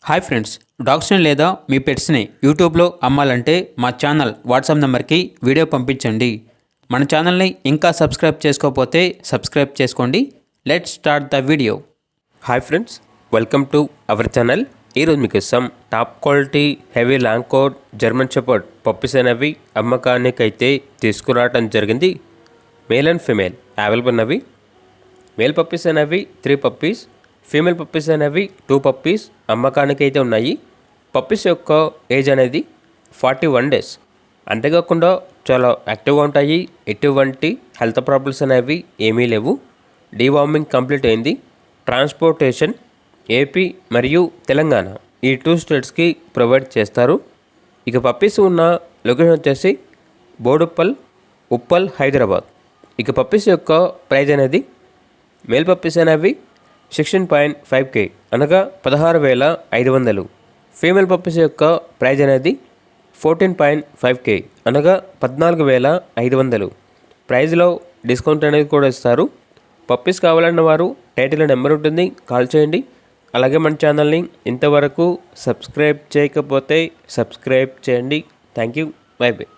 Hi friends, డాగ్స్ని లేదా మీ పెట్స్ని యూట్యూబ్లో అమ్మాలంటే మా ఛానల్ వాట్సాప్ నెంబర్కి వీడియో పంపించండి. మన ఛానల్ని ఇంకా సబ్స్క్రైబ్ చేసుకోకపోతే సబ్స్క్రైబ్ చేసుకోండి. Let's start the video. Hi friends, welcome to our channel. ఈరోజు మీకోసం top quality heavy long coat German shepherd puppies అనేవి అమ్మకానికి అయితే తీసుకురావడం జరిగింది. మేల్ అండ్ ఫీమేల్ అవైలబుల్ ఉన్నవి. మేల్ పప్పీస్ అనేవి 3 పప్పీస్, ఫీమేల్ పప్పీస్ అనేవి 2 పప్పీస్ అమ్మకానికి అయితే ఉన్నాయి. పప్పీస్ యొక్క ఏజ్ అనేది 41 డేస్. అంతేకాకుండా చాలా యాక్టివ్గా ఉంటాయి. ఎటువంటి హెల్త్ ప్రాబ్లమ్స్ అనేవి ఏమీ లేవు. డీవార్మింగ్ కంప్లీట్ అయింది. ట్రాన్స్పోర్టేషన్ ఏపీ మరియు తెలంగాణ ఈ 2 స్టేట్స్కి ప్రొవైడ్ చేస్తారు. ఇక పప్పీస్ ఉన్న లొకేషన్ వచ్చేసి బోడుప్పల్, ఉప్పల్, హైదరాబాద్. ఇక పప్పీస్ యొక్క ప్రైజ్ అనేది మేల్ పప్పీస్ అనేవి 16.5K అనగా 16,500. ఫీమేల్ పప్పీస్ యొక్క ప్రైజ్ అనేది 14.5K అనగా 14,500. ప్రైజ్లో డిస్కౌంట్ అనేది కూడా ఇస్తారు. పప్పీస్ కావాలన్న వారు టైటిల్లో నెంబర్ ఉంటుంది, కాల్ చేయండి. అలాగే మన ఛానల్ని ఇంతవరకు సబ్స్క్రైబ్ చేయకపోతే సబ్స్క్రైబ్ చేయండి. Thank you. By by.